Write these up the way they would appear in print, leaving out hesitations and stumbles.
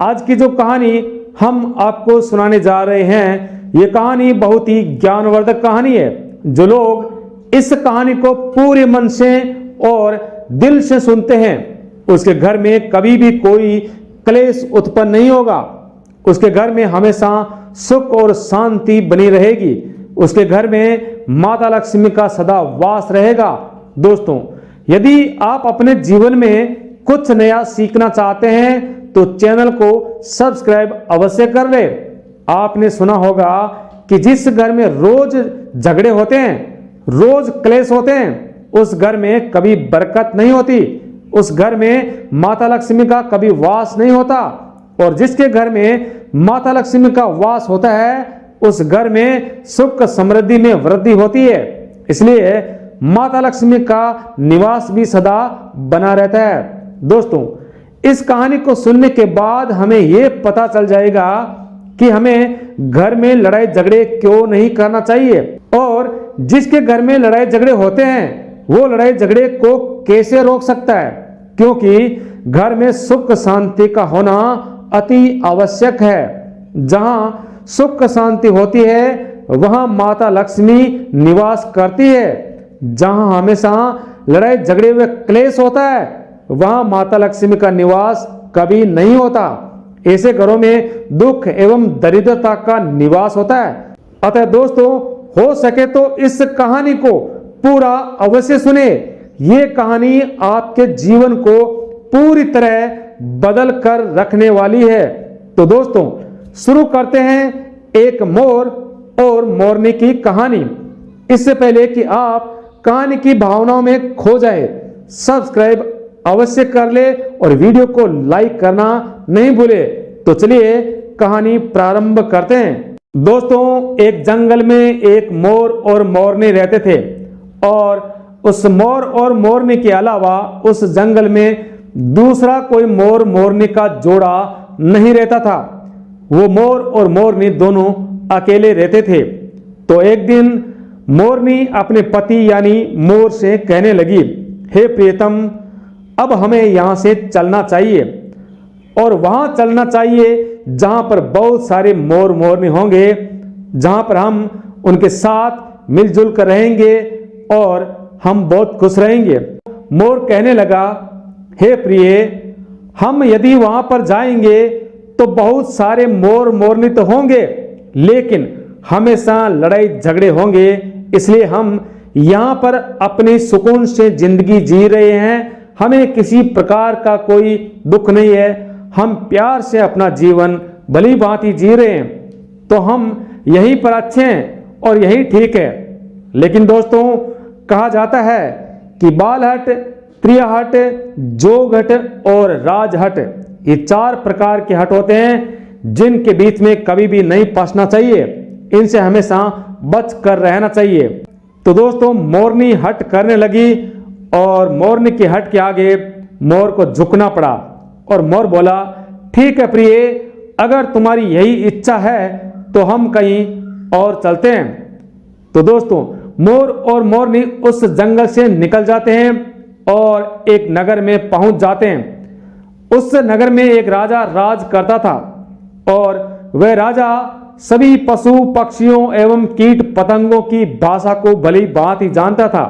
आज की जो कहानी हम आपको सुनाने जा रहे हैं, ये कहानी बहुत ही ज्ञानवर्धक कहानी है। जो लोग इस कहानी को पूरे मन से और दिल से सुनते हैं, उसके घर में कभी भी कोई क्लेश उत्पन्न नहीं होगा। उसके घर में हमेशा सुख और शांति बनी रहेगी। उसके घर में माता लक्ष्मी का सदा वास रहेगा। दोस्तों, यदि आप अपने जीवन में कुछ नया सीखना चाहते हैं तो चैनल को सब्सक्राइब अवश्य कर ले। आपने सुना होगा कि जिस घर में रोज झगड़े होते हैं, रोज क्लेश होते हैं, उस घर में कभी बरकत नहीं होती, उस घर में माता लक्ष्मी का कभी वास नहीं होता। और जिसके घर में माता लक्ष्मी का वास होता है, उस घर में सुख समृद्धि में वृद्धि होती है। इसलिए माता लक्ष्मी का निवास भी सदा बना रहता है। दोस्तों, इस कहानी को सुनने के बाद हमें यह पता चल जाएगा कि हमें घर में लड़ाई झगड़े क्यों नहीं करना चाहिए, और जिसके घर में लड़ाई झगड़े होते हैं वो लड़ाई झगड़े को कैसे रोक सकता है, क्योंकि घर में सुख शांति का होना अति आवश्यक है। जहां सुख शांति होती है वहां माता लक्ष्मी निवास करती है। जहां हमेशा लड़ाई झगड़े व क्लेश होता है वहां माता लक्ष्मी का निवास कभी नहीं होता। ऐसे घरों में दुख एवं दरिद्रता का निवास होता है। अतः दोस्तों, हो सके तो इस कहानी को पूरा अवश्य सुने। ये कहानी आपके जीवन को पूरी तरह बदल कर रखने वाली है। तो दोस्तों, शुरू करते हैं एक मोर और मोरनी की कहानी। इससे पहले कि आप कहानी की भावनाओं में खो जाए, सब्सक्राइब अवश्य कर ले और वीडियो को लाइक करना नहीं भूले। तो चलिए कहानी प्रारंभ करते हैं। दोस्तों, एक जंगल में एक मोर और मोरनी रहते थे, और उस मोर और मोरनी के अलावा उस जंगल में दूसरा कोई मोर मोरनी का जोड़ा नहीं रहता था। वो मोर और मोरनी दोनों अकेले रहते थे। तो एक दिन मोरनी अपने पति यानी मोर से कहने लगी, हे प्रियतम, अब हमें यहां से चलना चाहिए और वहां चलना चाहिए जहां पर बहुत सारे मोर मोरनी होंगे, जहां पर हम उनके साथ मिलजुल कर रहेंगे और हम बहुत खुश रहेंगे। मोर कहने लगा, हे प्रिय, हम यदि वहां पर जाएंगे तो बहुत सारे मोर मोरनी तो होंगे, लेकिन हमेशा लड़ाई झगड़े होंगे। इसलिए हम यहां पर अपनी सुकून से जिंदगी जी रहे हैं, हमें किसी प्रकार का कोई दुख नहीं है, हम प्यार से अपना जीवन भली भांति जी रहे हैं, तो हम यहीं पर अच्छे हैं और यही ठीक है। लेकिन दोस्तों, कहा जाता है कि बालहट, त्रिहट, जोगहट और राजहट, ये 4 प्रकार के हट होते हैं जिनके बीच में कभी भी नहीं फंसना चाहिए। इनसे हमेशा बच कर रहना चाहिए। तो दोस्तों, मोरनी हट करने लगी और मोरनी की हट के आगे मोर को झुकना पड़ा। और मोर बोला, ठीक है प्रिय, अगर तुम्हारी यही इच्छा है तो हम कहीं और चलते हैं। तो दोस्तों, मोर और मोरनी उस जंगल से निकल जाते हैं और एक नगर में पहुंच जाते हैं। उस नगर में एक राजा राज करता था, और वह राजा सभी पशु पक्षियों एवं कीट पतंगों की भाषा को भली भांति जानता था,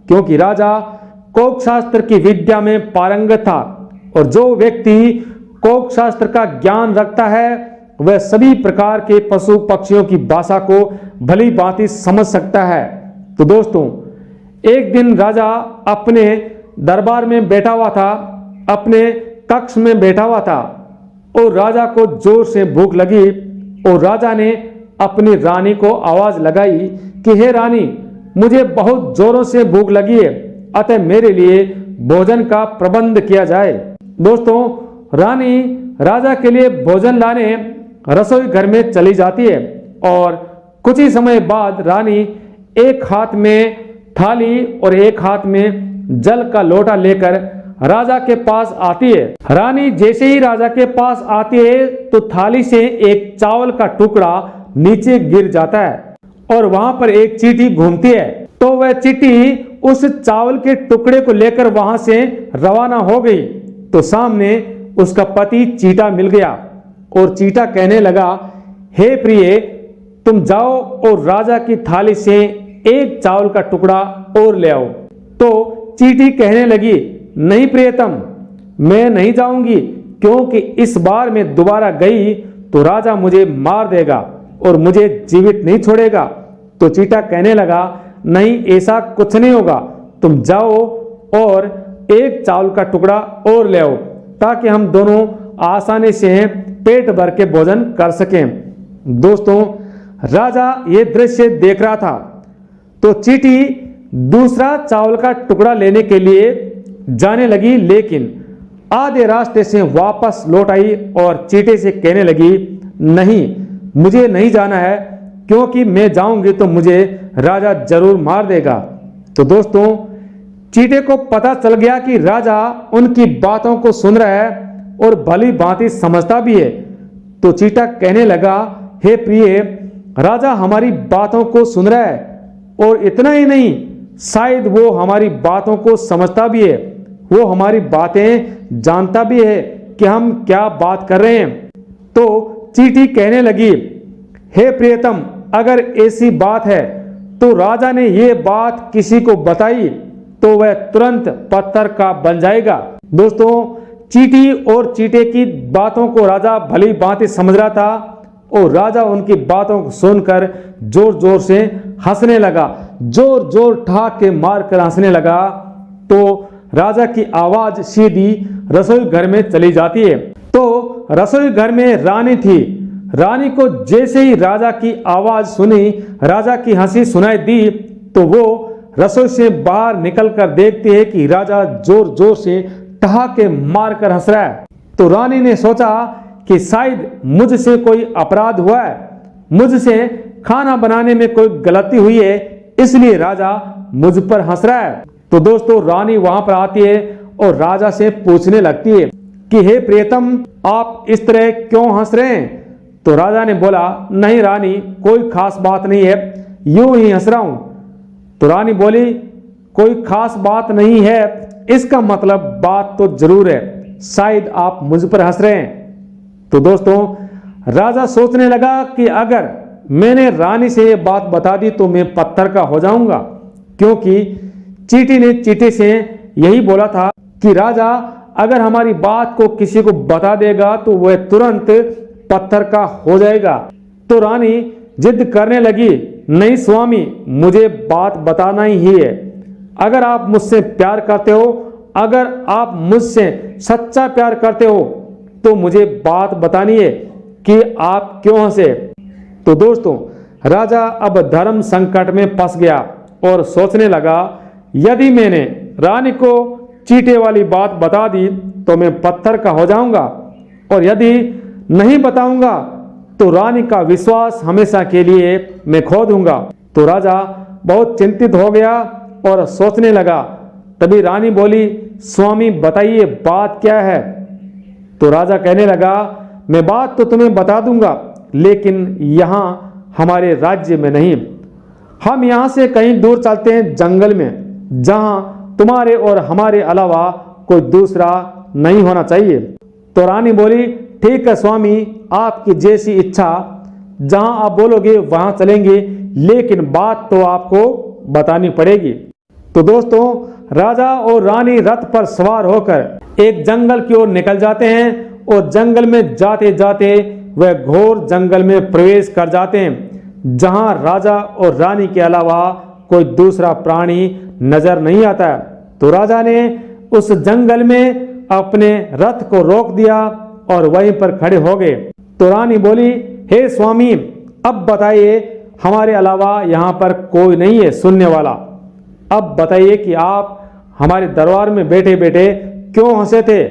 क्योंकि राजा कोक शास्त्र की विद्या में पारंगत था। और जो व्यक्ति कोक शास्त्र का ज्ञान रखता है वह सभी प्रकार के पशु पक्षियों की भाषा को भली भांति समझ सकता है। तो दोस्तों, एक दिन राजा अपने दरबार में बैठा हुआ था, अपने कक्ष में बैठा हुआ था, और राजा को जोर से भूख लगी। और राजा ने अपनी रानी को आवाज लगाई कि हे रानी, मुझे बहुत जोरों से भूख लगी है, अतः मेरे लिए भोजन का प्रबंध किया जाए। दोस्तों, रानी राजा के लिए भोजन लाने रसोई घर में चली जाती है, और कुछ ही समय बाद रानी एक हाथ में थाली और एक हाथ में जल का लोटा लेकर राजा के पास आती है। रानी जैसे ही राजा के पास आती है तो थाली से एक चावल का टुकड़ा नीचे गिर जाता है, और वहां पर एक चींटी घूमती है। तो वह चींटी उस चावल के टुकड़े को लेकर वहां से रवाना हो गई। तो सामने उसका पति चींटा मिल गया, और चीटा कहने लगा, हे प्रिय, तुम जाओ और राजा की थाली से एक चावल का टुकड़ा और ले आओ। तो चींटी कहने लगी, नहीं प्रियतम, मैं नहीं जाऊंगी, क्योंकि इस बार मैं दोबारा गई तो राजा मुझे मार देगा और मुझे जीवित नहीं छोड़ेगा। तो चीटा कहने लगा, नहीं, ऐसा कुछ नहीं होगा, तुम जाओ और एक चावल का टुकड़ा और ले आओ, ताकि हम दोनों आसानी से पेट भर के भोजन कर सकें। दोस्तों, राजा ये दृश्य देख रहा था, तो चींटी दूसरा चावल का टुकड़ा लेने के लिए जाने लगी, लेकिन आधे रास्ते से वापस लौट आई और चींटे से कहने लगी, नहीं, मुझे नहीं जाना है, क्योंकि मैं जाऊंगी तो मुझे राजा जरूर मार देगा। तो दोस्तों, चींटे को पता चल गया कि राजा उनकी बातों को सुन रहा है और भली भांति समझता भी है। तो चींटा कहने लगा, हे प्रिय, राजा हमारी बातों को सुन रहा है, और इतना ही नहीं, शायद वो हमारी बातों को समझता भी है, वो हमारी बातें जानता भी है कि हम क्या बात कर रहे हैं। तो चींटी कहने लगी, हे प्रियतम, अगर ऐसी बात है तो राजा ने ये बात किसी को बताई तो वह तुरंत पत्थर का बन जाएगा। दोस्तों, चींटी और चींटे की बातों को राजा भली भांति समझ रहा था, और राजा उनकी बातों को सुनकर जोर जोर से हंसने लगा, जोर जोर ठहाके के मार कर हंसने लगा। तो राजा की आवाज सीधी रसोई घर में चली जाती है। तो रसोई घर में रानी थी। रानी को जैसे ही राजा की आवाज सुनी, राजा की हंसी सुनाई दी, तो वो रसोई से बाहर निकलकर देखती है कि राजा जोर जोर से ठहाके मार कर हंस रहा है। तो रानी ने सोचा कि शायद मुझसे कोई अपराध हुआ है, मुझसे खाना बनाने में कोई गलती हुई है, इसलिए राजा मुझ पर हंस रहा है। तो दोस्तों, रानी वहां पर आती है और राजा से पूछने लगती है कि हे प्रियतम, आप इस तरह क्यों हंस रहे हैं? तो राजा ने बोला, नहीं रानी, कोई खास बात नहीं है, यूं ही हंस रहा हूं। तो रानी बोली, कोई खास बात नहीं है, इसका मतलब बात तो जरूर है, शायद आप मुझ पर हंस रहे हैं। तो दोस्तों, राजा सोचने लगा कि अगर मैंने रानी से ये बात बता दी तो मैं पत्थर का हो जाऊंगा, क्योंकि चींटी ने चींटे से यही बोला था कि राजा अगर हमारी बात को किसी को बता देगा तो वह तुरंत पत्थर का हो जाएगा। तो रानी जिद करने लगी, नहीं स्वामी, मुझे बात बताना ही है। अगर आप मुझसे प्यार करते हो, अगर आप मुझसे सच्चा प्यार करते हो, तो मुझे बात बतानी है कि आप क्यों हंसे। तो दोस्तों, राजा अब धर्म संकट में फंस गया और सोचने लगा, यदि मैंने रानी को चींटे वाली बात बता दी तो मैं पत्थर का हो जाऊंगा, और यदि नहीं बताऊंगा तो रानी का विश्वास हमेशा के लिए मैं खो दूंगा। तो राजा बहुत चिंतित हो गया और सोचने लगा। तभी रानी बोली, स्वामी बताइए बात क्या है? तो राजा कहने लगा, मैं बात तो तुम्हें बता दूंगा, लेकिन यहाँ हमारे राज्य में नहीं, हम यहाँ से कहीं दूर चलते हैं, जंगल में, जहाँ तुम्हारे और हमारे अलावा कोई दूसरा नहीं होना चाहिए। तो रानी बोली, ठीक है स्वामी, आपकी जैसी इच्छा, जहां आप बोलोगे वहां चलेंगे, लेकिन बात तो आपको बतानी पड़ेगी। तो दोस्तों, राजा और रानी रथ पर सवार होकर एक जंगल की ओर निकल जाते हैं, और जंगल में जाते जाते वह घोर जंगल में प्रवेश कर जाते हैं, जहां राजा और रानी के अलावा कोई दूसरा प्राणी नजर नहीं आता। तो राजा ने उस जंगल में अपने रथ को रोक दिया और वहीं पर खड़े हो गए। तो रानी बोली, हे स्वामी, अब बताइए, हमारे अलावा यहाँ पर कोई नहीं है सुनने वाला, अब बताइए कि आप हमारे दरबार में बैठे बैठे क्यों हंसे थे?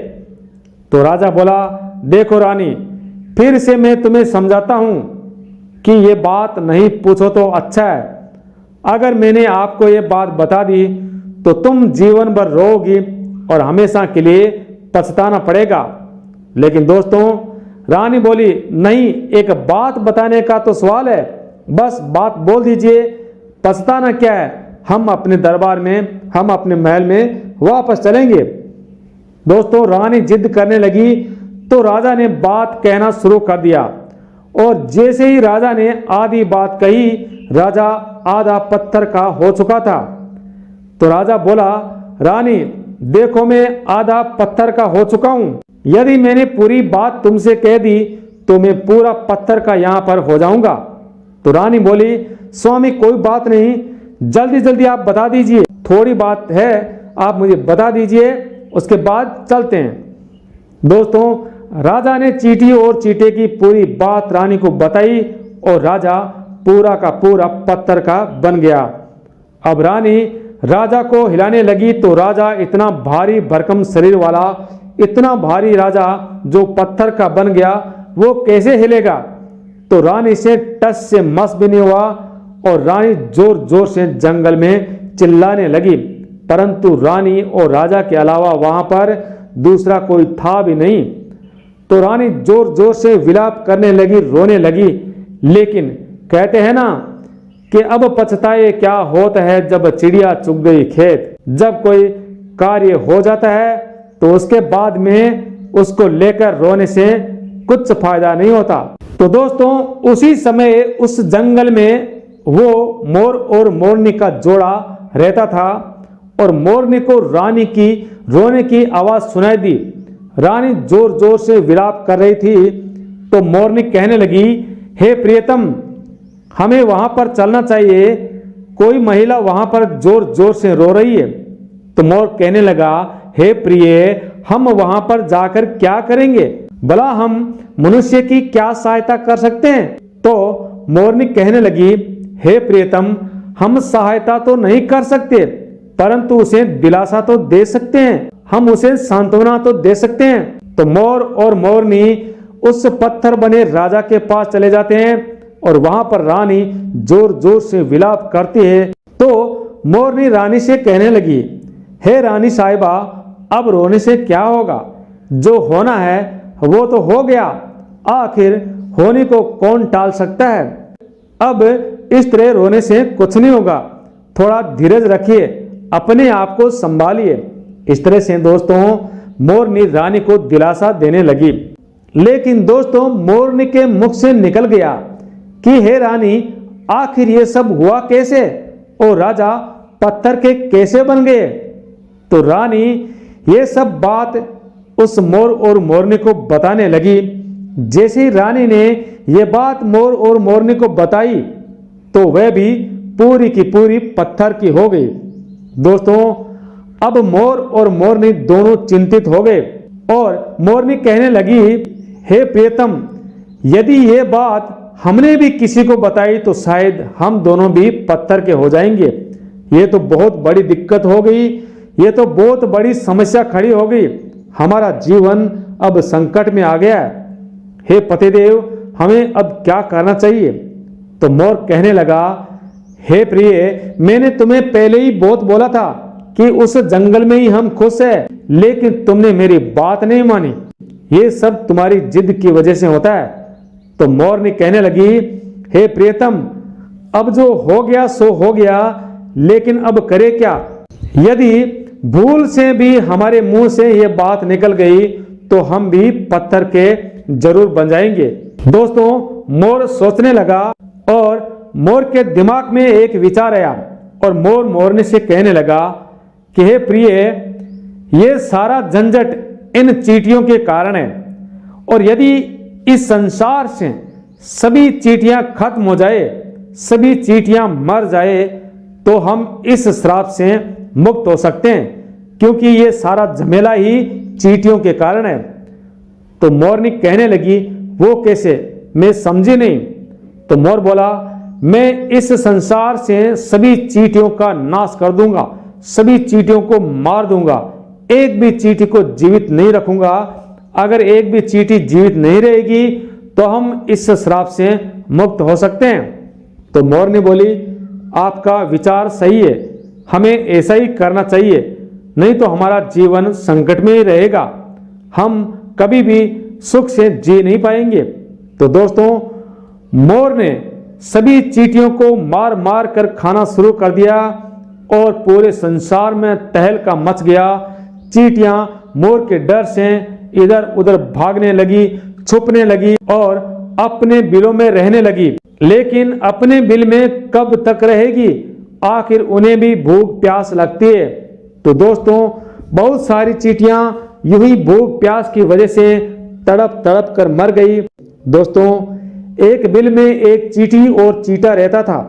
तो राजा बोला, देखो रानी, फिर से मैं तुम्हें समझाता हूँ कि ये बात नहीं पूछो तो अच्छा है। अगर मैंने आपको ये बात बता दी तो तुम जीवन भर रोओगी और हमेशा के लिए पछताना पड़ेगा। लेकिन दोस्तों, रानी बोली, नहीं, एक बात बताने का तो सवाल है, बस बात बोल दीजिए, पछताना क्या है, हम अपने दरबार में, हम अपने महल में वापस चलेंगे। दोस्तों, रानी जिद करने लगी तो राजा ने बात कहना शुरू कर दिया, और जैसे ही राजा ने आधी बात कही, राजा आधा पत्थर का हो चुका था। तो राजा बोला, रानी देखो मैं आधा पत्थर का हो चुका हूं। यदि मैंने पूरी बात तुमसे कह दी तो मैं पूरा पत्थर का यहां पर हो जाऊंगा। तो रानी बोली, स्वामी कोई बात नहीं, जल्दी जल्दी आप बता दीजिए, थोड़ी बात है, आप मुझे बता दीजिए, उसके बाद चलते हैं। दोस्तों, राजा ने चींटी और चींटे की पूरी बात रानी को बताई और राजा पूरा का पूरा पत्थर का बन गया। अब रानी राजा को हिलाने लगी तो राजा इतना भारी भरकम शरीर वाला, इतना भारी राजा जो पत्थर का बन गया, वो कैसे हिलेगा। तो रानी से टस से मस भी नहीं हुआ और रानी जोर जोर से जंगल में चिल्लाने लगी, परंतु रानी और राजा के अलावा वहां पर दूसरा कोई था भी नहीं। तो रानी जोर जोर से विलाप करने लगी, रोने लगी। लेकिन कहते हैं ना कि अब पछताए क्या होता है जब चिड़िया चुग गई खेत। जब कोई कार्य हो जाता है तो उसके बाद में उसको लेकर रोने से कुछ फायदा नहीं होता। तो दोस्तों, उसी समय उस जंगल में वो मोर और मोरनी का जोड़ा रहता था और मोरनी को रानी की रोने की आवाज सुनाई दी। रानी जोर जोर से विलाप कर रही थी तो मोरनी कहने लगी, हे प्रियतम, हमें वहां पर चलना चाहिए, कोई महिला वहां पर जोर जोर से रो रही है। तो मोर कहने लगा, हे प्रिय, हम वहां पर जाकर क्या करेंगे, भला हम मनुष्य की क्या सहायता कर सकते हैं। तो मोरनी कहने लगी, हे प्रियतम, हम सहायता तो नहीं कर सकते, परंतु उसे दिलासा तो दे सकते हैं, हम उसे सांत्वना तो दे सकते हैं। तो मोर और मोरनी उस पत्थर बने राजा के पास चले जाते हैं और वहां पर रानी जोर जोर से विलाप करती है। तो मोरनी रानी से कहने लगी, हे रानी साहिबा, अब रोने से क्या होगा, जो होना है वो तो हो गया, आखिर होने को कौन टाल सकता है। अब इस तरह रोने से कुछ नहीं होगा, थोड़ा धीरज रखिए, अपने आप को संभालिए। इस तरह से दोस्तों मोरनी रानी को दिलासा देने लगी। लेकिन दोस्तों, मोरनी के मुख से निकल गया कि हे रानी, आखिर ये सब हुआ कैसे और राजा पत्थर के कैसे बन गए। तो रानी ये सब बात उस मोर और मोरनी को बताने लगी। जैसे ही रानी ने ये बात मोर और मोरनी को बताई तो वह भी पूरी की पूरी पत्थर की हो गई। दोस्तों, अब मोर और मोरनी दोनों चिंतित हो गए और मोरनी कहने लगी, हे प्रियतम, यदि ये बात हमने भी किसी को बताई तो शायद हम दोनों भी पत्थर के हो जाएंगे। ये तो बहुत बड़ी दिक्कत हो गई, ये तो बहुत बड़ी समस्या खड़ी हो गई, हमारा जीवन अब संकट में आ गया है। हे पतिदेव, हमें अब क्या करना चाहिए। तो मोर कहने लगा, हे प्रिय, मैंने तुम्हें पहले ही बहुत बोला था कि उस जंगल में ही हम खुश हैं, लेकिन तुमने मेरी बात नहीं मानी, ये सब तुम्हारी जिद की वजह से होता है। तो मोर ने कहने लगी, हे प्रियतम, अब जो हो गया सो हो गया, लेकिन अब करे क्या। यदि भूल से भी हमारे मुंह से ये बात निकल गई तो हम भी पत्थर के जरूर बन जाएंगे। दोस्तों, मोर सोचने लगा और मोर के दिमाग में एक विचार आया और मोर मोरनी से कहने लगा कि हे प्रिय, ये सारा झंझट इन चींटियों के कारण है, और यदि इस संसार से सभी चींटियां खत्म हो जाए, सभी चींटियां मर जाए, तो हम इस श्राप से मुक्त हो सकते हैं, क्योंकि ये सारा झमेला ही चींटियों के कारण है। तो मोरनी कहने लगी, वो कैसे, मैं समझी नहीं। तो मोर बोला, मैं इस संसार से सभी चींटियों का नाश कर दूंगा, सभी चींटियों को मार दूंगा, एक भी चींटी को जीवित नहीं रखूंगा। अगर एक भी चींटी जीवित नहीं रहेगी तो हम इस श्राप से मुक्त हो सकते हैं। तो मोरनी बोली, आपका विचार सही है, हमें ऐसा ही करना चाहिए, नहीं तो हमारा जीवन संकट में ही रहेगा, हम कभी भी सुख से जी नहीं पाएंगे। तो दोस्तों, मोर ने सभी चींटियों को मार मार कर खाना शुरू कर दिया और पूरे संसार में तहलका मच गया। चींटियां मोर के डर से इधर उधर भागने लगी, छुपने लगी और अपने बिलों में रहने लगी। लेकिन अपने बिल में कब तक रहेगी? आखिर उन्हें भी भूख प्यास लगती है। तो दोस्तों, बहुत सारी चींटियां यूं ही भूख प्यास की वजह से तड़प तड़प कर मर गई। दोस्तों, एक बिल में एक चींटी और चींटा रहता था।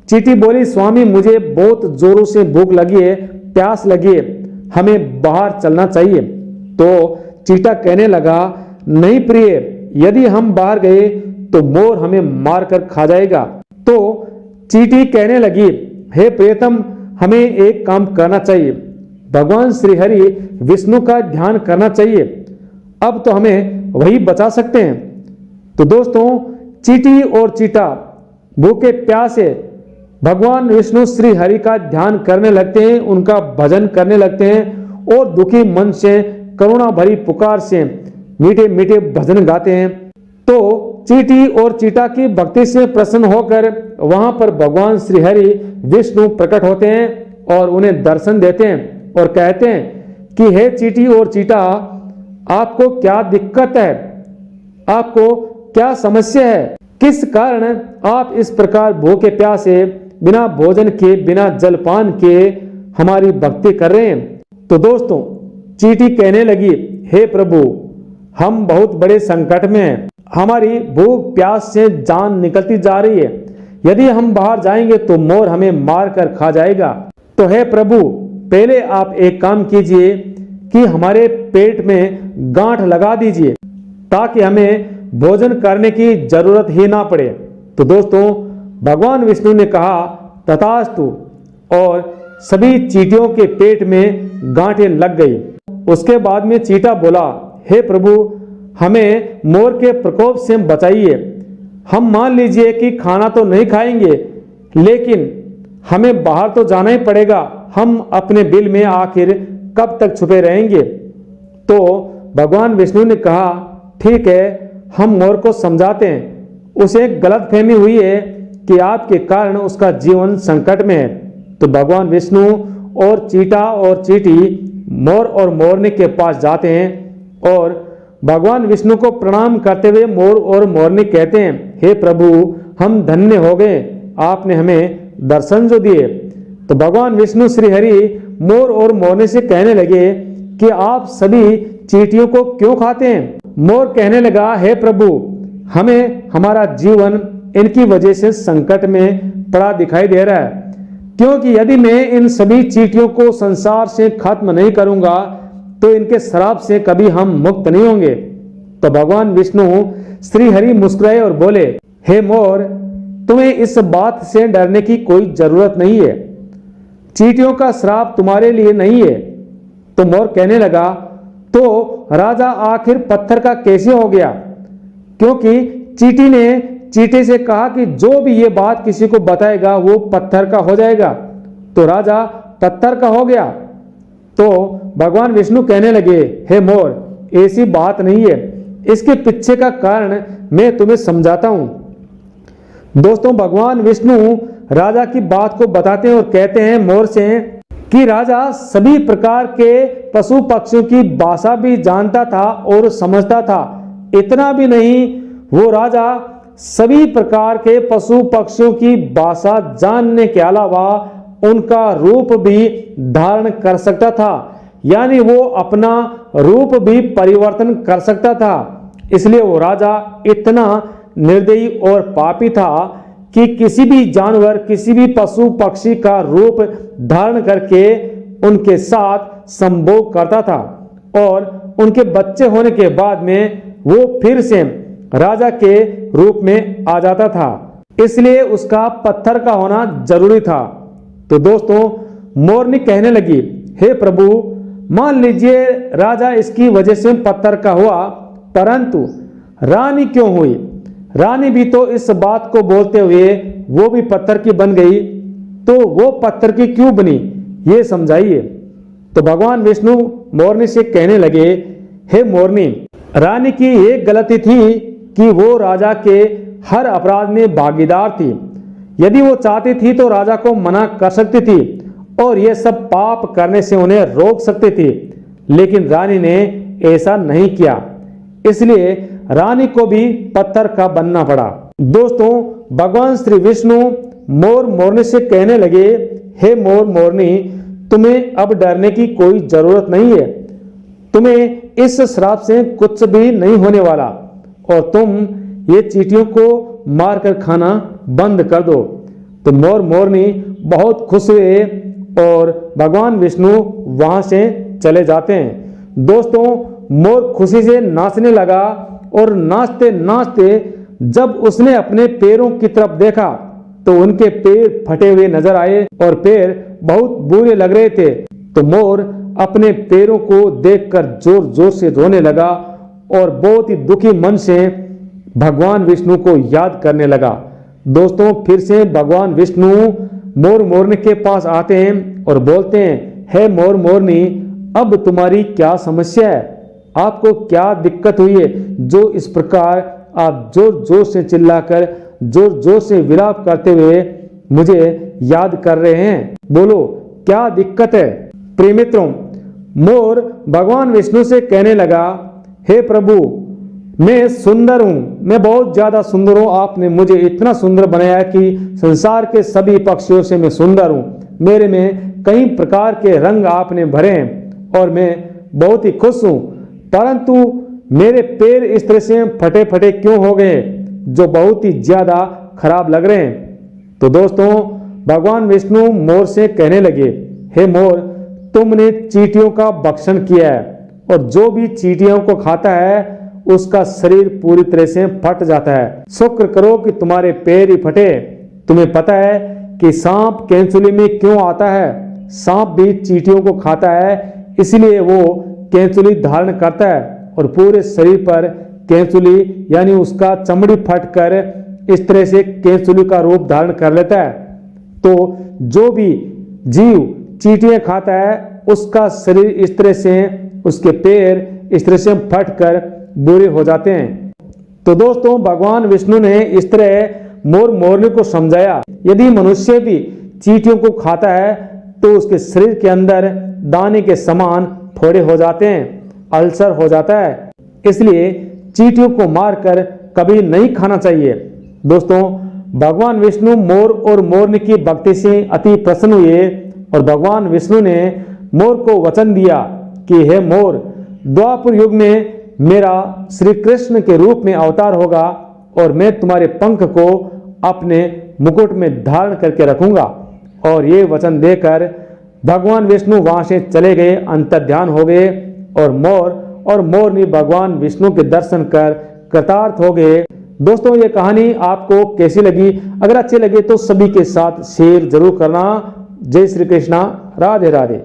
चींटी बोली, स्वामी मुझे बहुत जोरों से भूख लगी है, प्यास लगी है, हमें बाहर चलना चाहिए। तो चींटा कहने लगा, नहीं प्रिय, यदि हम बाहर गए तो मोर हमें मारकर खा जाएगा। तो चींटी कहने लगी, हे प्रियतम, हमें एक काम करना चाहिए, भगवान श्री हरि विष्णु का ध्यान करना चाहिए, अब तो हमें वही बचा सकते हैं। तो दोस्तों, चींटी और चींटा भूखे प्यासे भगवान विष्णु श्री हरि का ध्यान करने लगते हैं, उनका भजन करने लगते हैं और दुखी मन से करुणा भरी पुकार से मीठे मीठे भजन गाते हैं। तो चींटी और चींटा की भक्ति से प्रसन्न होकर वहां पर भगवान श्री हरि विष्णु प्रकट होते हैं और उन्हें दर्शन देते हैं और कहते हैं कि हे चींटी और चींटा, आपको क्या दिक्कत है, आपको क्या समस्या है, किस कारण आप इस प्रकार भूखे प्यासे बिना भोजन के बिना जलपान के हमारी भक्ति कर रहे हैं। तो दोस्तों, चींटी कहने लगी, हे प्रभु, हम बहुत बड़े संकट में हैं, हमारी भूख प्यास से जान निकलती जा रही है, यदि हम बाहर जाएंगे तो मोर हमें मार कर खा जाएगा। तो हे प्रभु, पहले आप एक काम कीजिए कि हमारे पेट में गांठ लगा दीजिए ताकि हमें भोजन करने की जरूरत ही ना पड़े। तो दोस्तों, भगवान विष्णु ने कहा तथास्तु और सभी चींटियों के पेट में गांठें लग गई। उसके बाद में चींटा बोला, हे प्रभु, हमें मोर के प्रकोप से बचाइए, हम मान लीजिए कि खाना तो नहीं खाएंगे लेकिन हमें बाहर तो जाना ही पड़ेगा, हम अपने बिल में आखिर कब तक छुपे रहेंगे। तो भगवान विष्णु ने कहा, ठीक है, हम मोर को समझाते हैं, उसे गलतफहमी हुई है कि आपके कारण उसका जीवन संकट में है। तो भगवान विष्णु और चींटा और चींटी मोर और मोरनी के पास जाते हैं और भगवान विष्णु को प्रणाम करते हुए मोर और मोरनी कहते हैं, हे प्रभु, हम धन्य हो गए, आपने हमें दर्शन जो दिए। तो भगवान विष्णु श्री हरि मोर और मोरनी से कहने लगे कि आप सभी चींटियों को क्यों खाते हैं? मोर कहने लगा, हे प्रभु, हमें हमारा जीवन इनकी वजह से संकट में पड़ा दिखाई दे रहा है, क्योंकि यदि मैं इन सभी चींटियों को संसार से खत्म नहीं करूंगा तो इनके श्राप से कभी हम मुक्त नहीं होंगे। तो भगवान विष्णु श्री हरि मुस्कुराए और बोले, हे मोर, तुम्हें इस बात से डरने की कोई जरूरत नहीं है, चींटियों का श्राप तुम्हारे लिए नहीं है। तो मोर कहने लगा, तो राजा आखिर पत्थर का कैसे हो गया? क्योंकि चींटी ने चींटे से कहा कि जो भी ये बात किसी को बताएगा वो पत्थर का हो जाएगा, तो राजा पत्थर का हो गया। तो भगवान विष्णु कहने लगे, हे मोर, ऐसी बात नहीं है, इसके पीछे का कारण मैं तुम्हें समझाता हूं। दोस्तों, भगवान विष्णु राजा की बात को बताते हैं और कहते हैं मोर से कि राजा सभी प्रकार के पशु पक्षियों की भाषा भी जानता था और समझता था। इतना भी नहीं, वो राजा सभी प्रकार के पशु पक्षियों की भाषा जानने के अलावा उनका रूप भी धारण कर सकता था, यानी वो अपना रूप भी परिवर्तन कर सकता था। इसलिए वो राजा इतना निर्दयी और पापी था कि किसी भी जानवर, किसी भी पशु पक्षी का रूप धारण करके उनके साथ संभोग करता था और उनके बच्चे होने के बाद में वो फिर से राजा के रूप में आ जाता था, इसलिए उसका पत्थर का होना जरूरी था। तो दोस्तों, मोरनी कहने लगी, हे प्रभु, मान लीजिए राजा इसकी वजह से पत्थर का हुआ, परंतु रानी क्यों हुई? रानी भी तो इस बात को बोलते हुए वो भी पत्थर की बन गई, तो वो पत्थर की क्यों बनी, ये समझाइए। तो भगवान विष्णु मोरनी से कहने लगे, हे मोरनी, रानी की एक गलती थी कि वो राजा के हर अपराध में भागीदार थी। यदि वो चाहती थी तो राजा को मना कर सकती थी और ये सब पाप करने से उन्हें रोक सकती थी, लेकिन रानी ने ऐसा नहीं किया, इसलिए रानी को भी पत्थर का बनना पड़ा। दोस्तों, भगवान श्री विष्णु मोर मोरनी से कहने लगे, हे मोर मोरनी, तुम्हें अब डरने की कोई जरूरत नहीं है। तुम्हें इस श्राप से कुछ भी नहीं होने वाला और तुम ये चींटियों को मारकर खाना बंद कर दो। तो मोर मोरनी बहुत खुश हुए और भगवान विष्णु वहां से चले जाते हैं। दोस्तों, मोर खुशी से नाचने लगा और नाचते नाचते जब उसने अपने पैरों की तरफ देखा तो उनके पैर फटे हुए नजर आए और पैर बहुत बुरे लग रहे थे। तो मोर अपने पैरों को देखकर जोर जोर से रोने लगा और बहुत ही दुखी मन से भगवान विष्णु को याद करने लगा। दोस्तों, फिर से भगवान विष्णु मोर मोरनी के पास आते हैं और बोलते हैं, हे मोर मोरनी, अब तुम्हारी क्या समस्या है? आपको क्या दिक्कत हुई है जो इस प्रकार आप जोर जोर से चिल्लाकर जोर जोर से विलाप करते हुए मुझे याद कर रहे हैं? बोलो, क्या दिक्कत है? प्रिय मित्रों, मोर भगवान विष्णु से कहने लगा, हे प्रभु, मैं सुंदर हूं, मैं बहुत ज्यादा सुंदर हूं। आपने मुझे इतना सुंदर बनाया कि संसार के सभी पक्षियों से मैं सुंदर हूं। मेरे में कई प्रकार के रंग आपने भरे हैं और मैं बहुत ही खुश हूं, परंतु मेरे पैर इस तरह से फटे फटे क्यों हो गए जो बहुत ही ज्यादा खराब लग रहे हैं। तो दोस्तों, भगवान विष्णु मोर से कहने लगे, हे मोर, तुमने चींटियों का भक्षण किया है और जो भी चींटियों को खाता है उसका शरीर पूरी तरह से फट जाता है। शुक्र करो कि तुम्हारे पैर ही फटे। तुम्हें पता है कि सांप केंचुली में क्यों आता है? सांप भी चींटियों को खाता है, इसलिए वो केंचुली धारण करता है और पूरे शरीर पर केंचुली यानी उसका चमड़ी फटकर इस तरह से केंचुली का रूप धारण कर लेता है। तो जो भी जीव चींटियां खाता है उसका शरीर इस तरह से, उसके पैर इस तरह से फटकर बुरे हो जाते हैं। तो दोस्तों, भगवान विष्णु ने इस तरह मोर मोरनी को समझाया, यदि मनुष्य भी चींटियों को खाता है तो उसके शरीर के अंदर दाने के समान फोड़े हो जाते हैं, अल्सर हो जाता है, इसलिए चींटियों को मारकर कभी नहीं खाना चाहिए। दोस्तों, भगवान विष्णु मोर और मोरनी की भक्ति से अति प्रसन्न हुए और भगवान विष्णु ने मोर को वचन दिया कि हे मोर, द्वापर युग में मेरा श्री कृष्ण के रूप में अवतार होगा और मैं तुम्हारे पंख को अपने मुकुट में धारण करके रखूंगा। और ये वचन देकर भगवान विष्णु वहां से चले गए, अंतर्ध्यान हो गए और मोरनी भगवान विष्णु के दर्शन कर कृतार्थ हो गए। दोस्तों, ये कहानी आपको कैसी लगी? अगर अच्छी लगे तो सभी के साथ शेयर जरूर करना। जय श्री कृष्णा, राधे राधे।